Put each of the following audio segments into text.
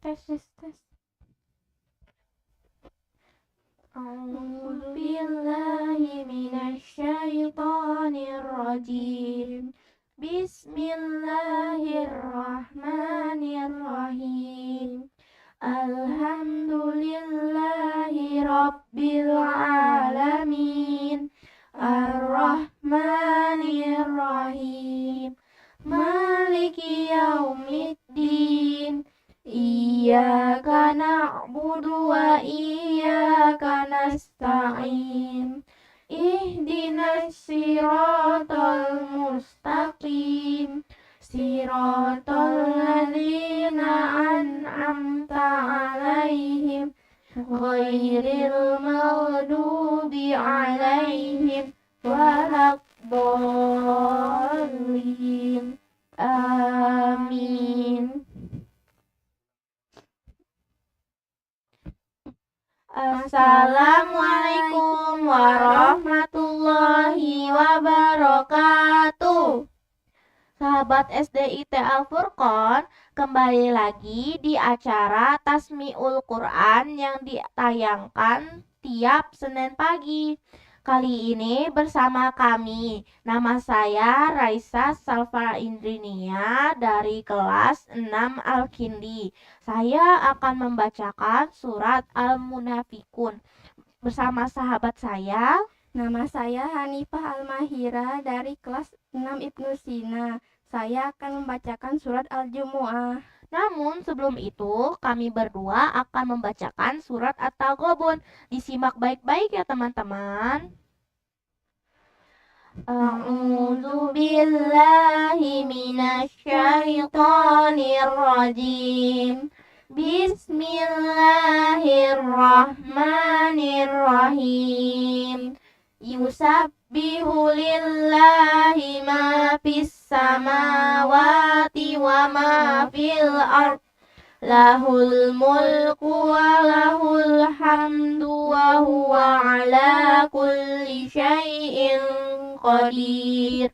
Tes, tes, tes. A'udzu billahi minasyaitonir rajim. Bismillahirrahmanirrahim. Alhamdulillahi rabbil alamin. Ar-Rahmanir-Rahim. Maliki yaumiddin. Iyyaka na'budu wa iyyaka nasta'in. Ihdinas siratal mustaqim. Siratal ladzina an'amta 'alaihim ghairil maghdubi 'alaihim waladdallin. Amin. Assalamualaikum warahmatullahi wabarakatuh. Sahabat SDIT Al-Furqon, kembali lagi di acara Tasmi'ul Quran yang ditayangkan tiap Senin pagi. Kali ini bersama kami, nama saya Raisa Salva Indrinia dari kelas 6 Al-Kindi. Saya akan membacakan surat Al-Munafikun bersama sahabat saya. Nama saya Hanifah Al-Mahira dari kelas 6 Ibnu Sina. Saya akan membacakan surat Al-Jumu'ah. Namun sebelum itu, kami berdua akan membacakan surat At-Taghabun. Disimak baik-baik ya teman-teman. A'udzu billahi minasyaitonir rajim. Bismillahirrahmanirrahim. Yusabbihu lillahi ma fis samawati wa ma fil ard. Lahul mulku wa lahul hamdu wa huwa ala kulli syai'in qadir.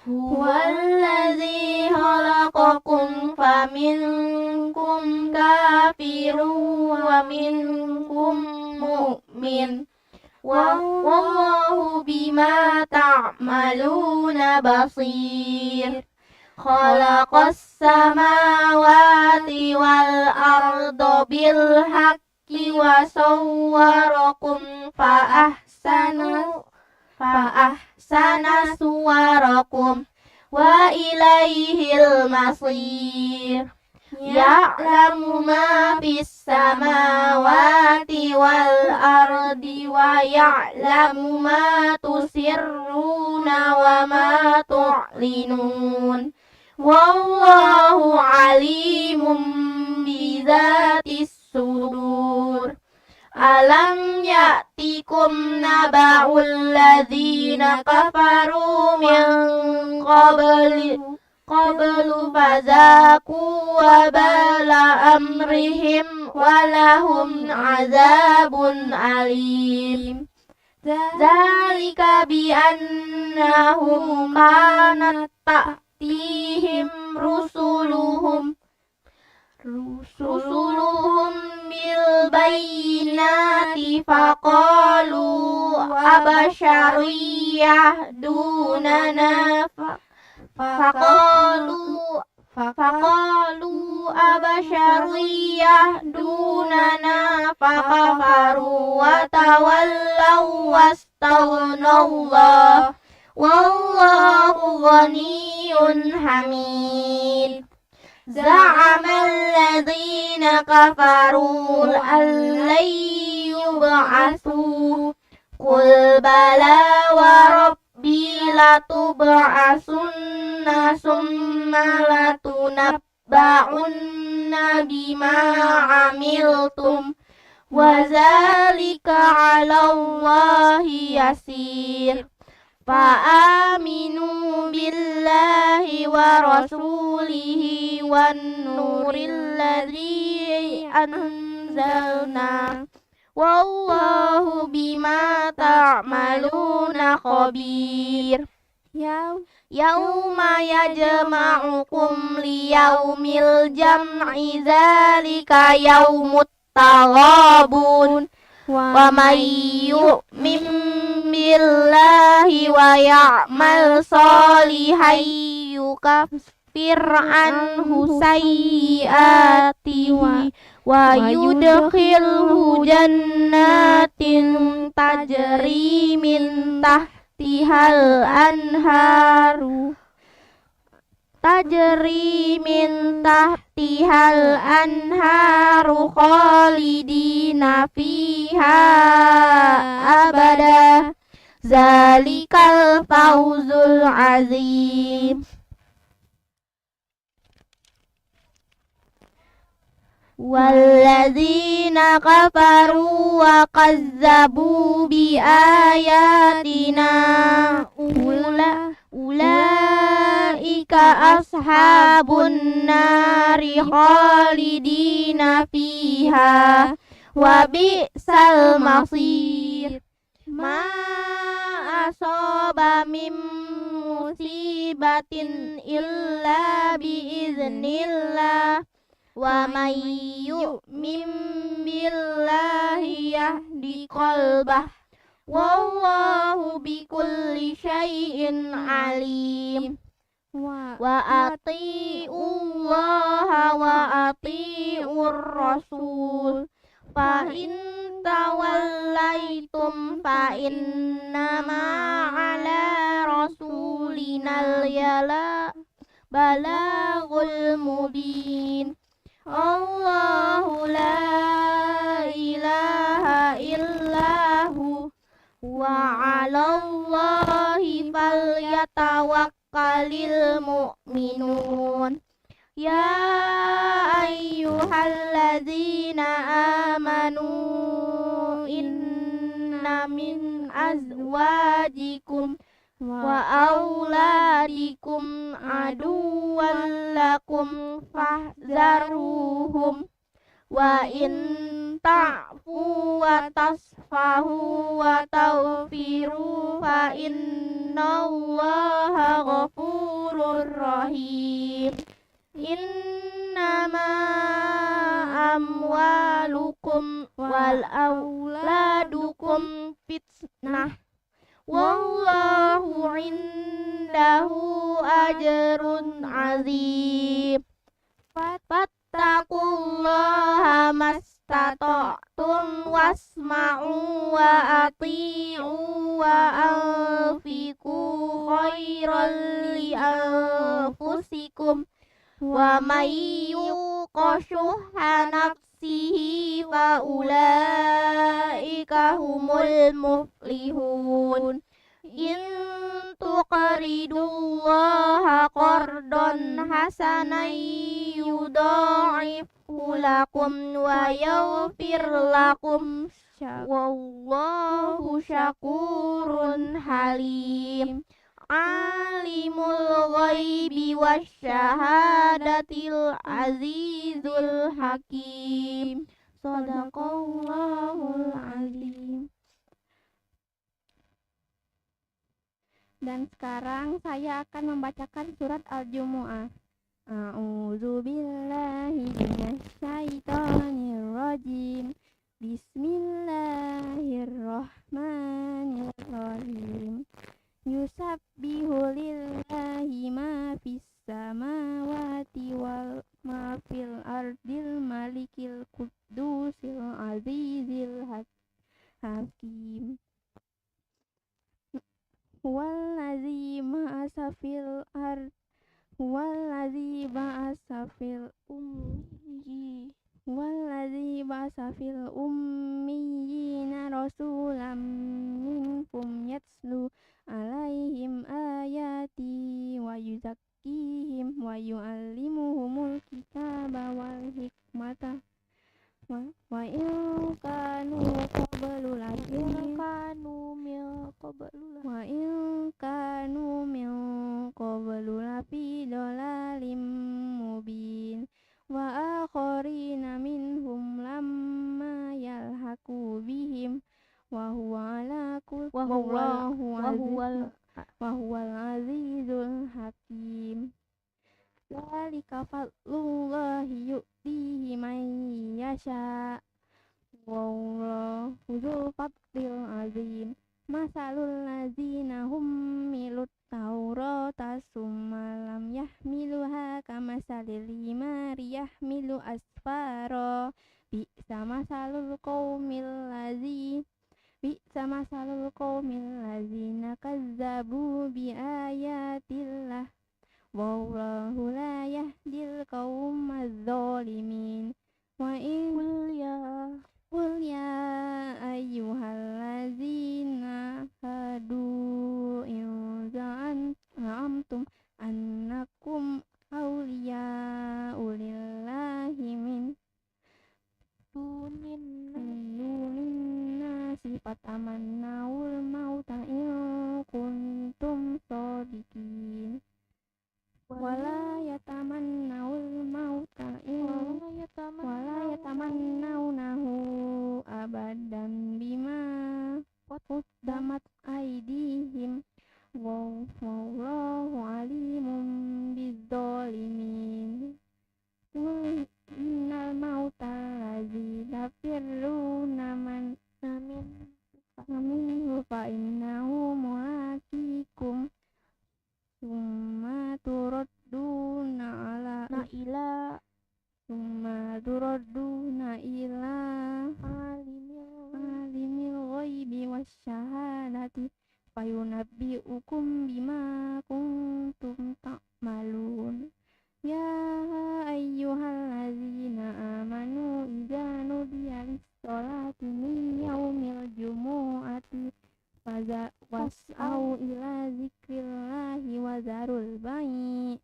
Huwallazi khalaqakum faminkum kafirun wa minkum mu'min. Wallahu bima ta'maluna basir. Khalaqas samawati wal arda bil haqqi wa sawwarakum fa ahsana suwarakum wa ilaihil masir. Ya'lamu ma fis samawati wal ardi wa ya'lamu ma tusirruna wa ma tu'linun. Wallahu alimun bizatis sudur. Alam ya'tikum naba'ul ladzina kafaru min qablu fazaku wabala amrihim walahum azabun alim. Zalika bi'annahum kanat ta'tihim rusuluhum bil bayyinati faqalu abashariyah dunana Faqalu abashariyah dunana fakafaru wa tawallaw wastaghnaullah wallahu ghaniyyun hamid. Za'amal ladzina kafaru allan yub'atsu qul bala wa rabbi latub'asunna summa latunabba'unna bima 'amiltum wa dzalika 'alallahi yasir. Fa'aminu billahi wa rasulihi wan nuril ladzi anzalna. Wallahu bima ta'maluna khabir. Yauma yajma'ukum liyaumil jam'i dzalika yaumut taghabun wa may yu'min billahi wa ya'mal shalihan yukaffir anhu sayyi'atihi wa yudkhilhu jannatin tajri min tahtihal anharu khalidina fiha abada zalikal fawzul azim. Walladzina kafaru wa kazzabu bi ayatina ulaika ashabun nari khalidina fiha wa bi'sal masir. Ma asaba min musibatin illa bi iznillah wa may yu'min billahi yahdi qalbah wallahu bikulli syai'in alim. Wa ati'ullaha wa ati'ur rasul fa in tawallaitum fa innama ala rasulinal balagul mubin. Allahu la ilaha illahu wa 'alallahi falyatawakkalul mu'minun. Ya ayyuhalladzina amanu inna min azwajikum wa auladikum aduwwan lakum fahzaruhum wa in ta'fu wa tasfahu wa taghfiru fa innallaha ghafurur rahim. Innama amwalukum wal auladukum fitnah wallahu indahu ajrun azim. Fattaqullaha mastata'tum wasma'u wa ati'u wa anfiqu khairan li anfusikum wa may yuqa shuhha nafsihi fa ulaika humul muflihun. In tuqridullaha qardan hasanan yudha'ifhu lakum wa yaghfir lakum wallahu syakurun halim. Alimul ghaibi wasyahadatil azizul hakim. Shadaqallahul azim. Dan sekarang saya akan membacakan surat Al-Jumu'ah. A'udzu billahi minasyaitonir rajim. Bismillahirrahmanirrahim. Yusabbihu lillahi ma fis samawati wal ma fil ardil malikil quddusil azizil hakim. Wallazi ba'asa fil ummiyina rasulam minkum yatslu alaihim ayati wa yuzakkihim wa yu'allimuhumul kitaba wal hikmata wa in kanu min qablu lafi dhalalim mubin wa akharina minhum lamma yalhaqu bihim wa huwal wa huwal azizul hakim. Dzalika fadlullahi yu'tihi man yasha. Wallahu dzul fadlil azim. Masalul ladzina hummilut taurata summa lam yahmiluha kamasalil himari yahmilu asfara. Bi'sa masalul qaumil ladzina kazzabu bi ayatillah. Wallahu la yahdil qaumaz zalimin. Wa in Qul ya ayyuhallazina hadu in za'amtum annakum awliya'u lillahi min dunin nasi fatamannawul mauta in kuntum shodiqin. Wala yatamannawul mauta wala yatamannawnahu abadan bima qaddamat aydihim wallahu alimun bizzalimin. Qul innal mauta allazi tafirruna minhu fa innahu mulaqikum summa turadduna ila alimil ghaibi wasyahadati fayunabbi'ukum bima kuntum ta'malun. Ya ayyuhallazina amanu idza nudiya lis-sholati min yaumil jumu'ati was'au ila zikrillahi wa zarul bai'.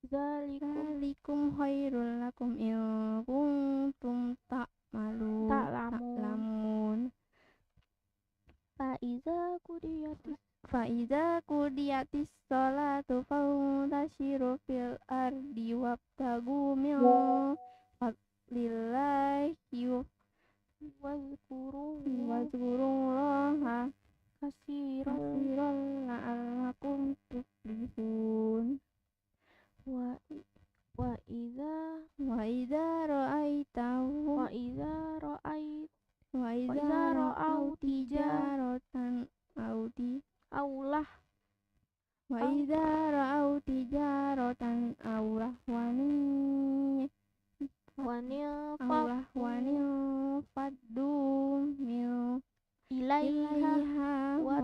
Dzalikum khairul lakum in kuntum ta'lamun. Fa iza sholatu fantashiru fil ardi wabtagu min fadlillahi wazkurullaha kasiran la'allakum tuflihun. Wa idza ra'au tijaratan aw lahwan faddu min ilaiha wa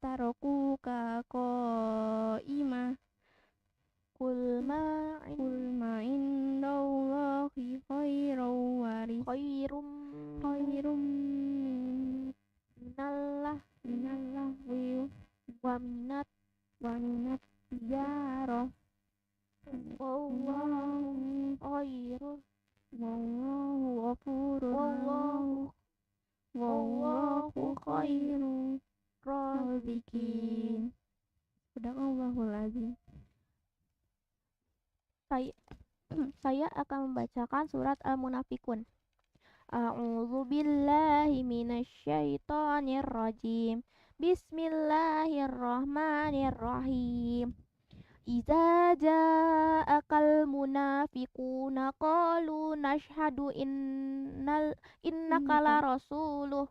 tarakuka qaimah. Qul ma indallahi khairum minallah wa minat tijarah. Wallahu khairur razikin. Sadaqallahul azim. Saya akan membacakan surat Al-Munafikun. A'udzu billahi minasyaitonir rajim. Bismillahirrahmanirrahim. Idza ja'akal munafiquna qalu nashhadu innaka la rasulullah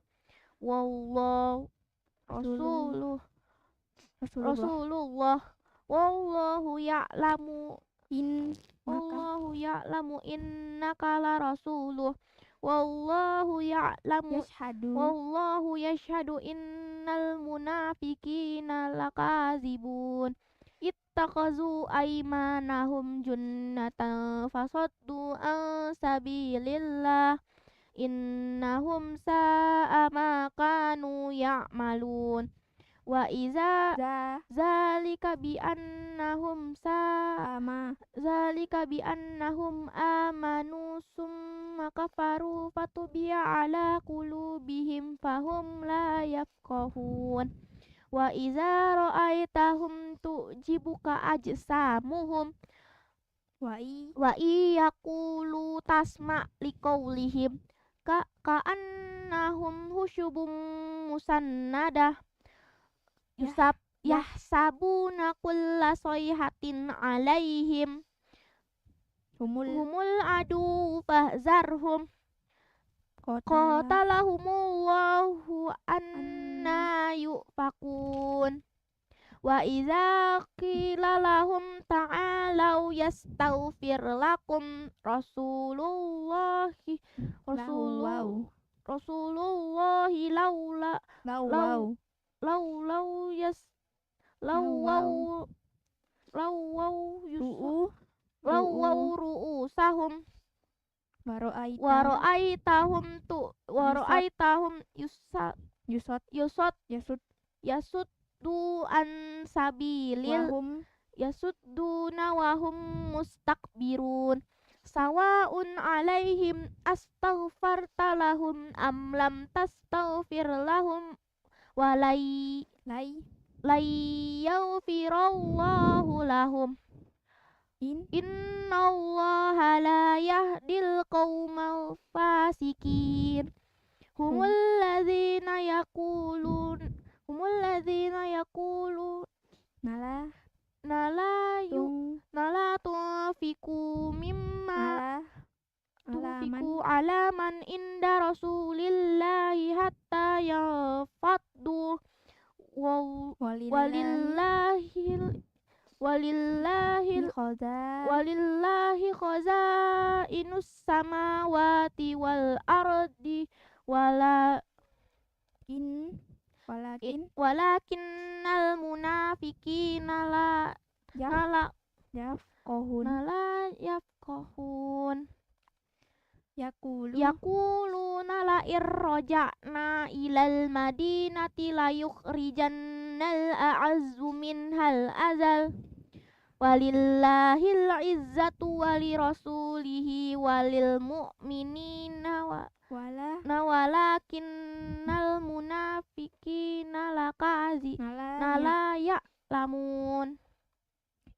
wallahu ya'lamu innaka la rasuluh wallahu yashhadu innal munafiqina lakazibun. Ittakazu aymanahum junnatan fasaddu an sabilillah innahum sa'a ma kanu ya'malun. Wa iza zalika bi annahum amanu summa kafaru fatubi'a ala qulubihim fahum la yafqahun. Wa iza ra'aitahum tu'jibuka ajsamuhum wa iyaqulu tasma' liqaulihim ka'annahum husyubum musannadah yahsabuna kulla sayhatin alaihim humul adu fahzarhum qatalahumullahu anna yufakun. Wa idza qila lahum ta'alau yastaghfir lakum rasulullahi laula ru'usahum waro'aitahum yasuddu an sabilil yasudduna wahum mustakbirun. Sawaun alaihim astaghfarta lahum am lam tastaghfir lahum walai yaghfirallahu lahum innallaha la yahdil qaumal fasikin. Humul ladzina yaqulun nala tunfiku mimma tunfiku alaman inda rasulillahi hatta yafaddu walillahi khazainus samawati wal ardi walakinnal munafiqina la yafqahun yaquluna la irraja'na ilal madinati la yukhrijannal a'azzu minhal azal walillahil izzatu walirasulihi walil mu'minina walakinnal munafiqina la ya'lamun.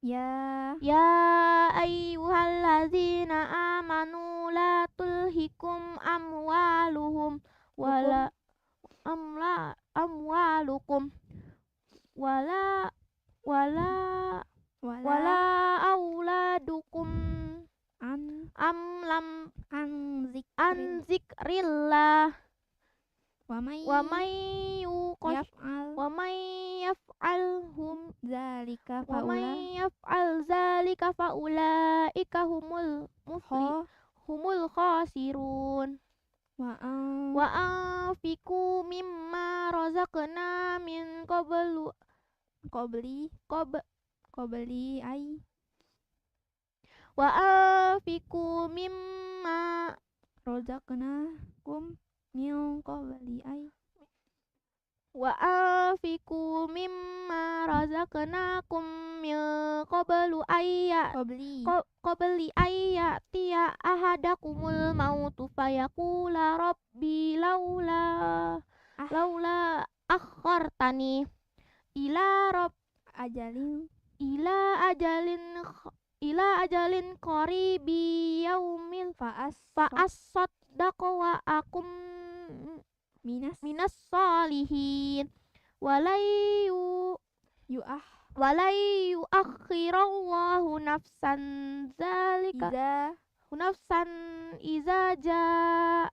Ya ayyuhallazina amanu la tulhikum amwalukum wala auladukum an zikrillah wa may yaf'al zalika faulaika humul khasirun. Wa anfiqu mimma razaqna min qabli wa anfiqu mimma razaqnakum min qabli wa anfiqu mimma razaqnakum min qabli ayatiya ahadakumul mautu fayaqula rabbi laula akhartani ila ajalin qaribi yaumil fa'as-saddaqu wa akum minas salihin walayu akhirallahu nafsan iza jaa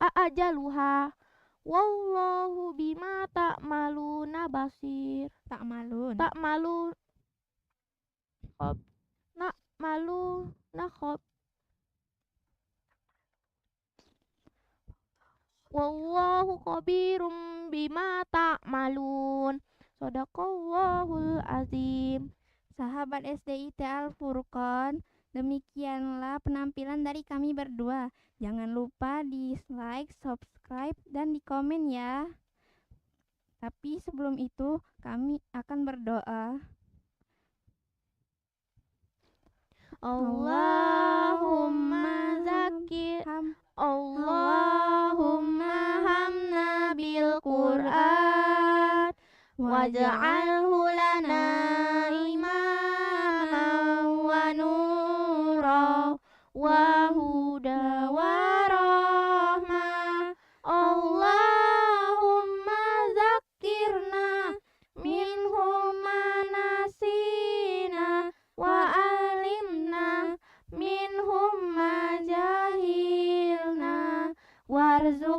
ajaluha wallahu bima ta'maluna basir. Wallahu khabirum bima ta'malun. Shadaqallahul azim. Sahabat SDIT Al-Furqan, demikianlah penampilan dari kami berdua. Jangan lupa di like, subscribe, dan di komen ya. Tapi sebelum itu kami akan berdoa. Allahumma hamna bil Qur'an waj'alhu lana imaman wa nura wa huda wa rahmah. Allahumma zakirna min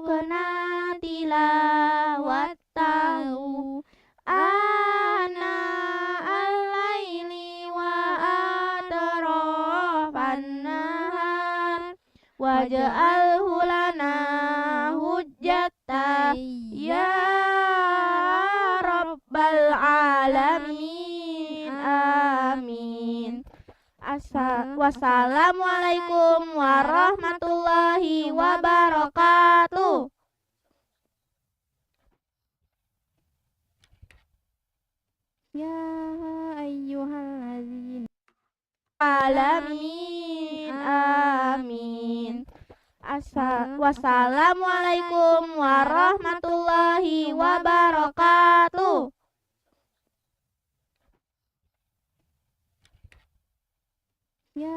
kena tilawatahu ana al-laili wa atrafan nahar waj'alhu lana hujjata ya rabbal alamin amin. Wassalamualaikum warahmatullahi wabarakatuh. Ya ayyuhalladzina Alamin amin. Wassalamualaikum warahmatullahi wabarakatuh. ya